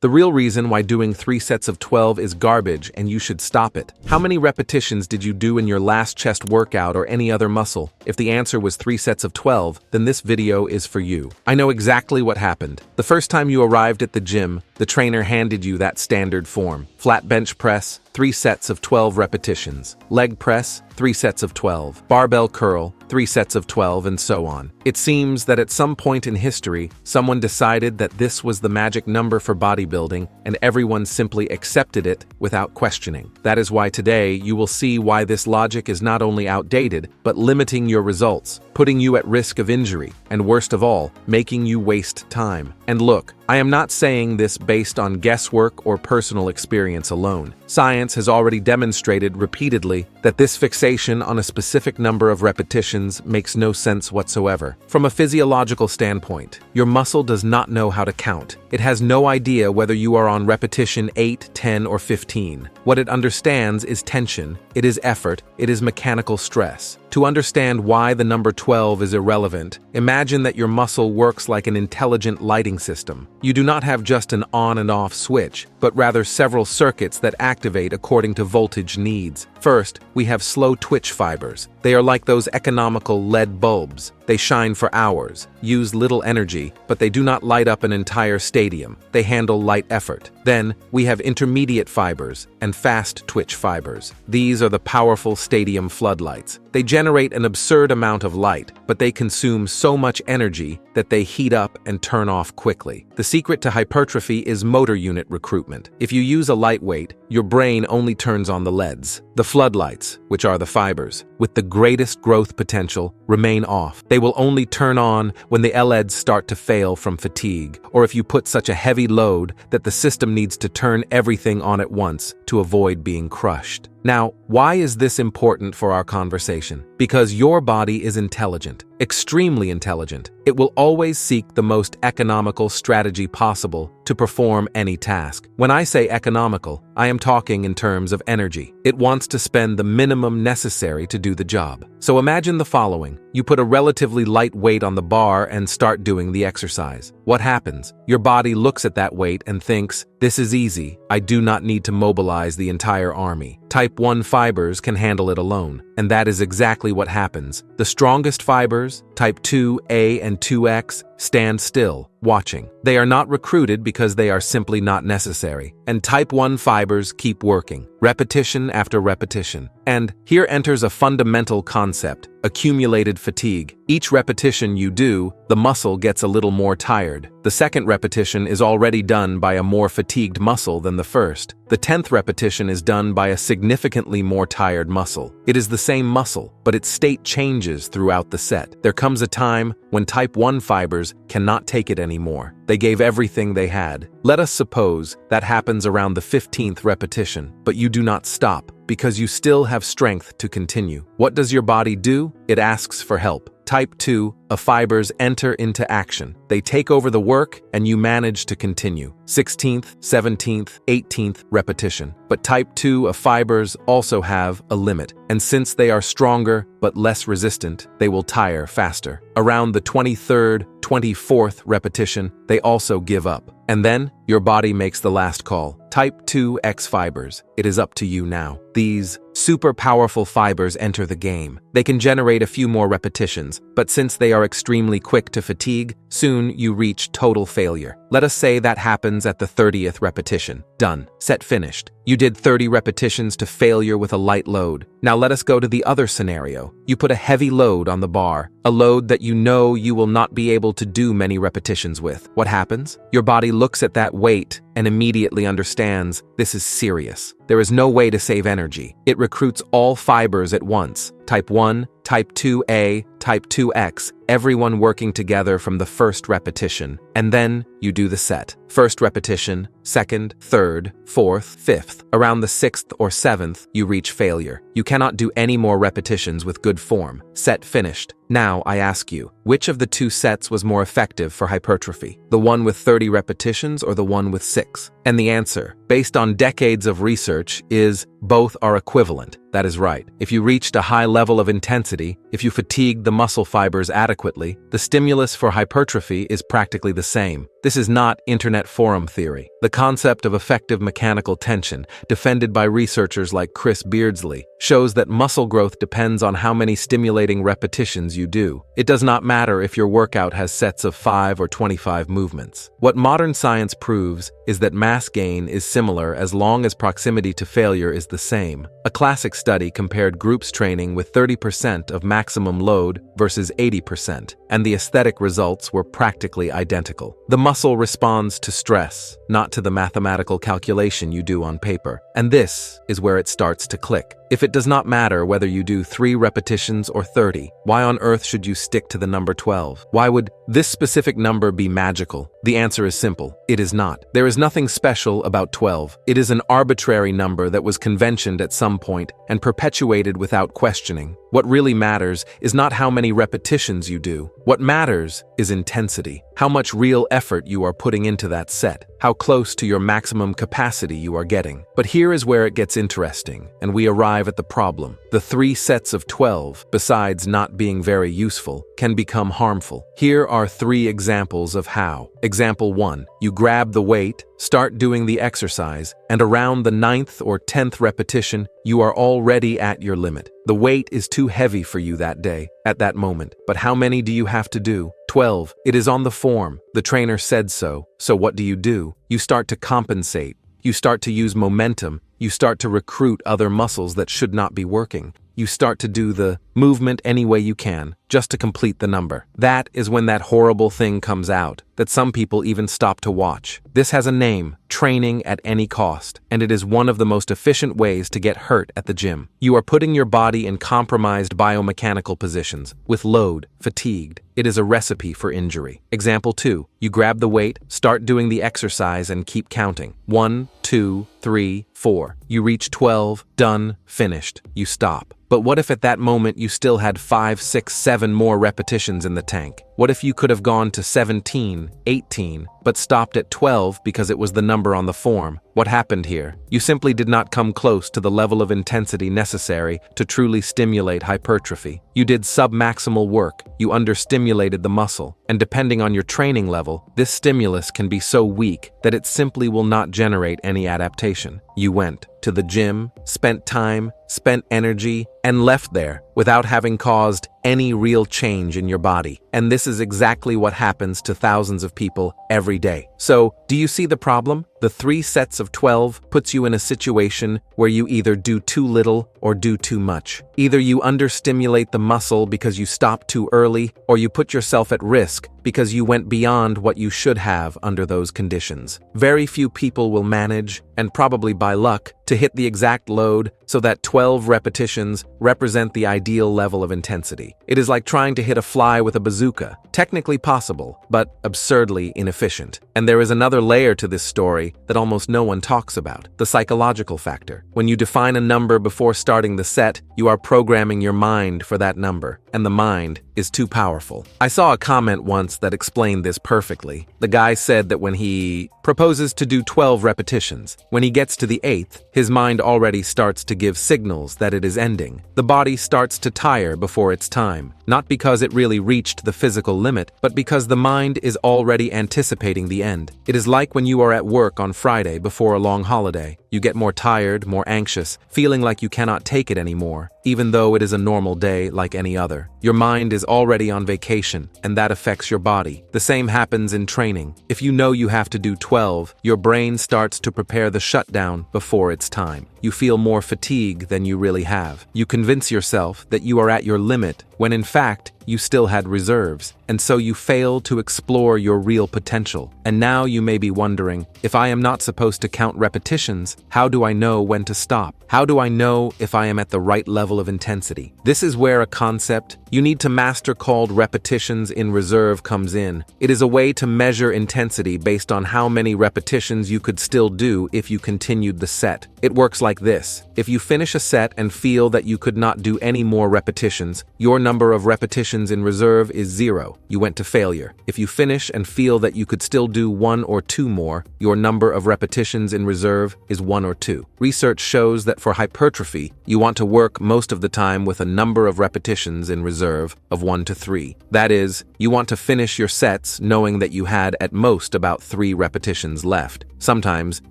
The real reason why doing 3 sets of 12 is garbage and you should stop it. How many repetitions did you do in your last chest workout or any other muscle? If the answer was 3 sets of 12, then this video is for you. I know exactly what happened. The first time you arrived at the gym, the trainer handed you that standard form. Flat bench press, 3 sets of 12 repetitions. Leg press, 3 sets of 12. Barbell curl, 3 sets of 12, and so on. It seems that at some point in history, someone decided that this was the magic number for bodybuilding, and everyone simply accepted it without questioning. That is why today you will see why this logic is not only outdated, but limiting your results, putting you at risk of injury, and worst of all, making you waste time. And look, I am not saying this based on guesswork or personal experience alone. Science has already demonstrated repeatedly that this fixation on a specific number of repetitions makes no sense whatsoever. From a physiological standpoint, your muscle does not know how to count. It has no idea whether you are on repetition 8, 10, or 15. What it understands is tension, it is effort, it is mechanical stress. To understand why the number 12 is irrelevant, imagine that your muscle works like an intelligent lighting system. You do not have just an on and off switch, but rather several circuits that activate according to voltage needs. First, we have slow twitch fibers. They are like those economical LED bulbs. They shine for hours, use little energy, but they do not light up an entire stadium. They handle light effort. Then, we have intermediate fibers and fast twitch fibers. These are the powerful stadium floodlights. They generate an absurd amount of light, but they consume so much energy that they heat up and turn off quickly. The secret to hypertrophy is motor unit recruitment. If you use a lightweight, your brain only turns on the LEDs. The floodlights, which are the fibers, with the greatest growth potential, remain off. They will only turn on when the LEDs start to fail from fatigue, or if you put such a heavy load that the system needs to turn everything on at once to avoid being crushed. Now, why is this important for our conversation? Because your body is intelligent, extremely intelligent. It will always seek the most economical strategy possible to perform any task. When I say economical, I am talking in terms of energy. It wants to spend the minimum necessary to do the job. So imagine the following. You put a relatively light weight on the bar and start doing the exercise. What happens? Your body looks at that weight and thinks, "This is easy. I do not need to mobilize the entire army." Type 1 fibers can handle it alone, and that is exactly what happens. The strongest fibers, type 2A and 2X, stand still, watching. They are not recruited because they are simply not necessary. And type 1 fibers keep working, repetition after repetition. And here enters a fundamental concept: accumulated fatigue. Each repetition you do, the muscle gets a little more tired. The second repetition is already done by a more fatigued muscle than the first. The 10th repetition is done by a significantly more tired muscle. It is the same muscle, but its state changes throughout the set. There comes a time when type 1 fibers cannot take it anymore. They gave everything they had. Let us suppose that happens around the 15th repetition, but you do not stop because you still have strength to continue. What does your body do? It asks for help. Type 2 fibers enter into action. They take over the work and you manage to continue. 16th, 17th, 18th repetition. But type 2 fibers also have a limit, and since they are stronger but less resistant, they will tire faster. Around the 23rd, 24th repetition, they also give up. And then, your body makes the last call. Type 2X fibers. It is up to you now. These super powerful fibers enter the game. They can generate a few more repetitions, but since they are extremely quick to fatigue, soon you reach total failure. Let us say that happens at the 30th repetition. Done. Set finished. You did 30 repetitions to failure with a light load. Now let us go to the other scenario. You put a heavy load on the bar, a load that you know you will not be able to do many repetitions with. What happens? Your body looks at that weight and immediately understands this is serious. There is no way to save energy. It recruits all fibers at once. Type 1, Type 2A, Type 2X, everyone working together from the first repetition. And then you do the set. First repetition, second, third, fourth, fifth. Around the 6th or 7th, you reach failure. You cannot do any more repetitions with good form. Set finished. Now I ask you, which of the 2 sets was more effective for hypertrophy? The one with 30 repetitions or the one with 6? And the answer, based on decades of research, is both are equivalent. That is right. If you reached a high level of intensity, if you fatigued the muscle fibers adequately, the stimulus for hypertrophy is practically the same. This is not internet internet forum theory, the concept of effective mechanical tension, defended by researchers like Chris Beardsley, shows that muscle growth depends on how many stimulating repetitions you do. It does not matter if your workout has sets of 5 or 25 movements. What modern science proves is that mass gain is similar as long as proximity to failure is the same. A classic study compared groups training with 30% of maximum load versus 80%, and the aesthetic results were practically identical. The muscle responds to stress, not to the mathematical calculation you do on paper. And this is where it starts to click. If it does not matter whether you do 3 repetitions or 30, why on earth should you stick to the number 12? Why would this specific number be magical? The answer is simple. It is not. There is nothing special about 12. It is an arbitrary number that was conventioned at some point and perpetuated without questioning. What really matters is not how many repetitions you do. What matters is intensity. How much real effort you are putting into that set. How close to your maximum capacity you are getting. But here is where it gets interesting, and we arrive at the problem. The 3 sets of 12, besides not being very useful, can become harmful. Here are 3 examples of how. Example 1. You grab the weight, start doing the exercise, and around the 9th or 10th repetition, you are already at your limit. The weight is too heavy for you that day, at that moment. But how many do you have to do? 12. It is on the form. The trainer said so. So what do? You start to compensate. You start to use momentum. You start to recruit other muscles that should not be working. You start to do the movement any way you can, just to complete the number. That is when that horrible thing comes out, that some people even stop to watch. This has a name, training at any cost, and it is one of the most efficient ways to get hurt at the gym. You are putting your body in compromised biomechanical positions, with load, fatigued. It is a recipe for injury. Example 2. You grab the weight, start doing the exercise, and keep counting. 1, 2, 3, 4. You reach 12, done, finished. You stop. But what if at that moment you still had 5, 6, 7 more repetitions in the tank? What if you could have gone to 17, 18, but stopped at 12 because it was the number on the form? What happened here? You simply did not come close to the level of intensity necessary to truly stimulate hypertrophy. You did submaximal work, you understimulated the muscle, and depending on your training level, this stimulus can be so weak that it simply will not generate any adaptation. You went to the gym, spent time, spent energy, and left there without having caused any real change in your body. And this is exactly what happens to thousands of people every day. So, do you see the problem? The 3 sets of 12 puts you in a situation where you either do too little or do too much. Either you understimulate the muscle because you stopped too early, or you put yourself at risk because you went beyond what you should have under those conditions. Very few people will manage, and probably by luck, to hit the exact load so that 12 repetitions represent the ideal level of intensity. It is like trying to hit a fly with a bazooka. Technically possible, but absurdly inefficient. And there is another layer to this story that almost no one talks about, the psychological factor. When you define a number before starting the set, you are programming your mind for that number, and the mind is too powerful. I saw a comment once that explained this perfectly. The guy said that when he proposes to do 12 repetitions, when he gets to the 8th, his mind already starts to give signals that it is ending. The body starts to tire before its time, not because it really reached the physical limit, but because the mind is already anticipating the end. It is like when you are at work on Friday before a long holiday. You get more tired, more anxious, feeling like you cannot take it anymore, even though it is a normal day like any other. Your mind is already on vacation, and that affects your body. The same happens in training. If you know you have to do 12, your brain starts to prepare the shutdown before it's time. You feel more fatigue than you really have. You convince yourself that you are at your limit, when in fact, you still had reserves, and so you fail to explore your real potential. And now you may be wondering, if I am not supposed to count repetitions, how do I know when to stop? How do I know if I am at the right level of intensity? This is where a concept you need to master called repetitions in reserve comes in. It is a way to measure intensity based on how many repetitions you could still do if you continued the set. It works like this. If you finish a set and feel that you could not do any more repetitions, your number of repetitions repetitions in reserve is 0. You went to failure. If you finish and feel that you could still do 1 or 2 more, your number of repetitions in reserve is 1 or 2. Research shows that for hypertrophy, you want to work most of the time with a number of repetitions in reserve of 1 to 3. That is, you want to finish your sets knowing that you had at most about 3 repetitions left. Sometimes,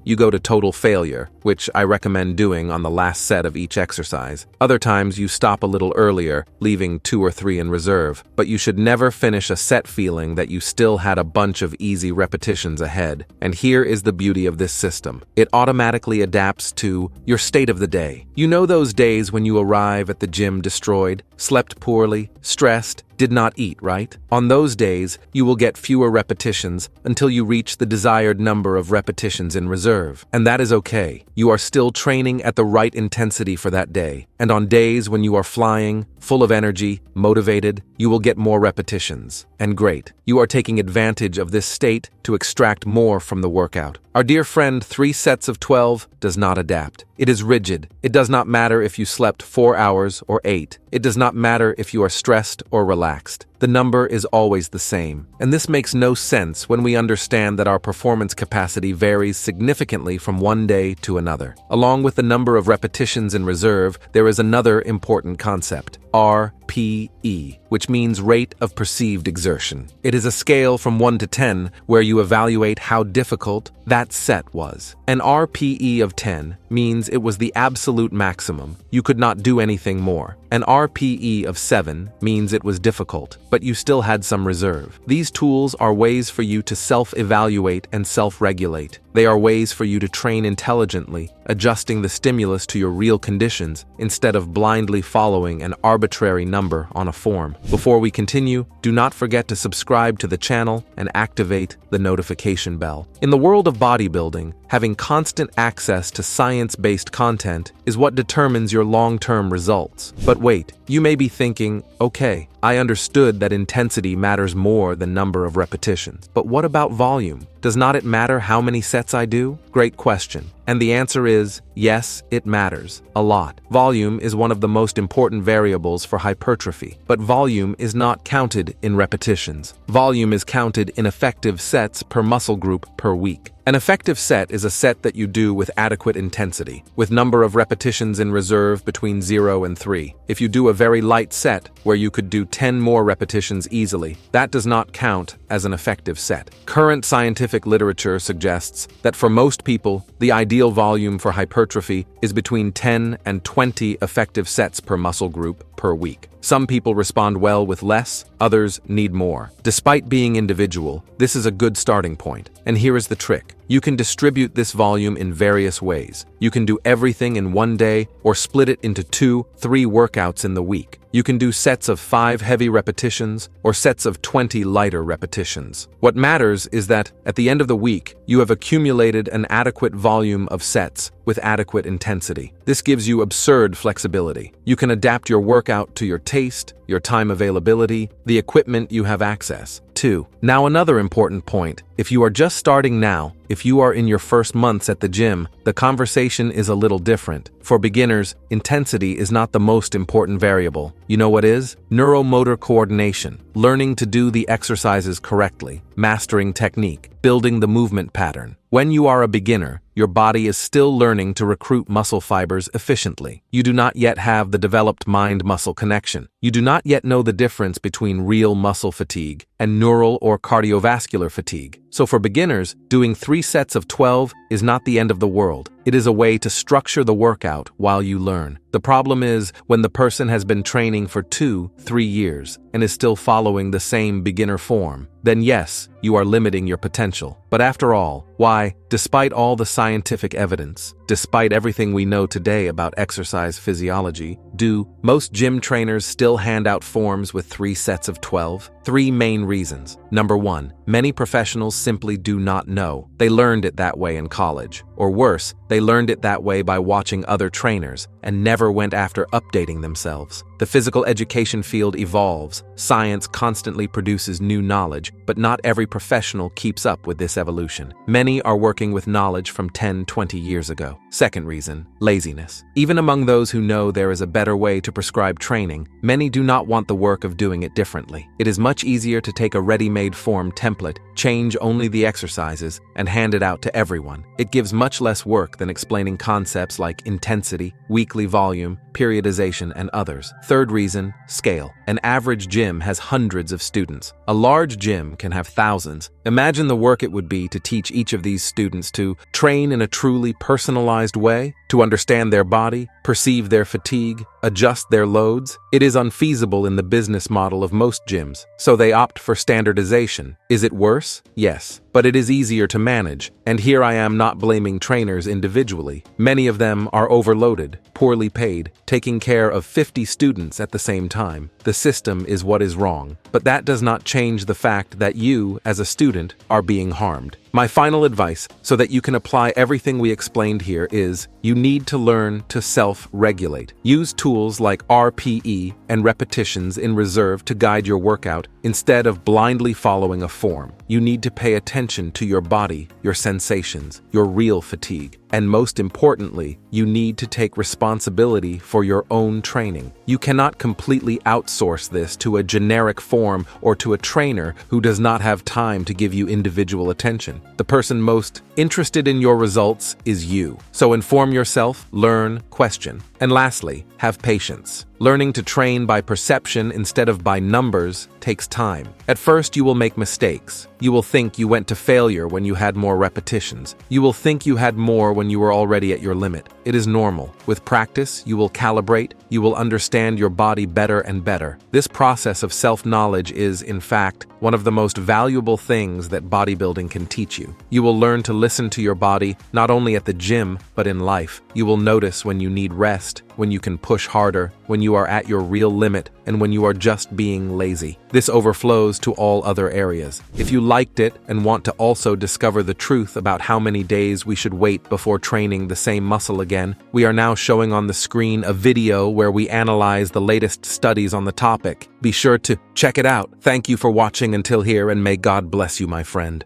you go to total failure, which I recommend doing on the last set of each exercise. Other times, you stop a little earlier, leaving 2 or 3 in reserve. But you should never finish a set feeling that you still had a bunch of easy repetitions ahead. And here is the beauty of this system. It automatically adapts to your state of the day. You know those days when you arrive at the gym destroyed, slept poorly, stressed, did not eat, right? On those days, you will get fewer repetitions until you reach the desired number of repetitions in reserve. And that is okay. You are still training at the right intensity for that day. And on days when you are flying, full of energy, motivated, you will get more repetitions. And great. You are taking advantage of this state to extract more from the workout. Our dear friend 3 sets of 12 does not adapt. It is rigid. It does not matter if you slept 4 hours or 8. It does not matter if you are stressed or relaxed. The number is always the same. And this makes no sense when we understand that our performance capacity varies significantly from one day to another. Along with the number of repetitions in reserve, there is another important concept, RPE, which means rate of perceived exertion. It is a scale from 1 to 10 where you evaluate how difficult that set was. An RPE of 10 means it was the absolute maximum. You could not do anything more. An RPE of 7 means it was difficult, but you still had some reserve. These tools are ways for you to self-evaluate and self-regulate. They are ways for you to train intelligently, adjusting the stimulus to your real conditions instead of blindly following an arbitrary number on a form. Before we continue, do not forget to subscribe to the channel and activate the notification bell. In the world of bodybuilding, having constant access to science-based content is what determines your long-term results. But wait, you may be thinking, okay, I understood that intensity matters more than number of repetitions. But what about volume? Does not it matter how many sets I do? Great question. And the answer is, yes, it matters. A lot. Volume is one of the most important variables for hypertrophy. But volume is not counted in repetitions. Volume is counted in effective sets per muscle group per week. An effective set is a set that you do with adequate intensity, with number of repetitions in reserve between 0 and 3. If you do a very light set, where you could do 10 more repetitions easily, that does not count as an effective set. Current scientific literature suggests that for most people, the ideal volume for hypertrophy is between 10 and 20 effective sets per muscle group per week. Some people respond well with less, others need more. Despite being individual, this is a good starting point. And here is the trick. You can distribute this volume in various ways. You can do everything in one day or split it into 2, 3 workouts in the week. You can do sets of 5 heavy repetitions or sets of 20 lighter repetitions. What matters is that, at the end of the week, you have accumulated an adequate volume of sets with adequate intensity. This gives you absurd flexibility. You can adapt your workout to your taste, your time availability, the equipment you have access to. Now another important point. If you are just starting now, if you are in your first months at the gym, the conversation is a little different. For beginners, intensity is not the most important variable. You know what is? Neuromotor coordination, learning to do the exercises correctly, mastering technique, building the movement pattern. When you are a beginner, your body is still learning to recruit muscle fibers efficiently. You do not yet have the developed mind-muscle connection. You do not yet know the difference between real muscle fatigue and neural or cardiovascular fatigue. So for beginners, doing 3 sets of 12 is not the end of the world. It is a way to structure the workout while you learn. The problem is when the person has been training for 2, 3 years and is still following the same beginner form. Then yes, you are limiting your potential. But after all, why, despite all the scientific evidence, despite everything we know today about exercise physiology, do most gym trainers still hand out forms with 3 sets of 12? 3 main reasons. Number 1, many professionals simply do not know. They learned it that way in college. Or worse, they learned it that way by watching other trainers and never went after updating themselves. The physical education field evolves, science constantly produces new knowledge, but not every professional keeps up with this evolution. Many Many are working with knowledge from 10, 20 years ago. Second reason, laziness. Even among those who know there is a better way to prescribe training, many do not want the work of doing it differently. It is much easier to take a ready-made form template, change only the exercises, and hand it out to everyone. It gives much less work than explaining concepts like intensity, weekly volume, periodization, and others. Third reason, scale. An average gym has hundreds of students. A large gym can have thousands. Imagine the work it would be to teach each of these students to train in a truly personalized way, to understand their body, perceive their fatigue, adjust their loads. It is unfeasible in the business model of most gyms, so they opt for standardization. Is it worse? Yes, but it is easier to manage, and here I am not blaming trainers individually. Many of them are overloaded, poorly paid, taking care of 50 students at the same time. The system is what is wrong, but that does not change the fact that you, as a student, are being harmed. My final advice, so that you can apply everything we explained here, is you need to learn to self-regulate. Use tools like RPE and repetitions in reserve to guide your workout instead of blindly following a form. You need to pay attention to your body, your sensations, your real fatigue. And most importantly, you need to take responsibility for your own training. You cannot completely outsource this to a generic form or to a trainer who does not have time to give you individual attention. The person most interested in your results is you. So inform yourself, learn, question. And lastly, have patience. Learning to train by perception instead of by numbers takes time. At first, you will make mistakes. You will think you went to failure when you had more repetitions. You will think you had more when you were already at your limit. It is normal. With practice, you will calibrate. You will understand your body better and better. This process of self-knowledge is, in fact, one of the most valuable things that bodybuilding can teach you. You will learn to listen to your body, not only at the gym, but in life. You will notice when you need rest, when you can push harder, when you are at your real limit, and when you are just being lazy. This overflows to all other areas. If you liked it and want to also discover the truth about how many days we should wait before training the same muscle again, we are now showing on the screen a video where we analyze the latest studies on the topic. Be sure to check it out. Thank you for watching until here, and may God bless you, my friend.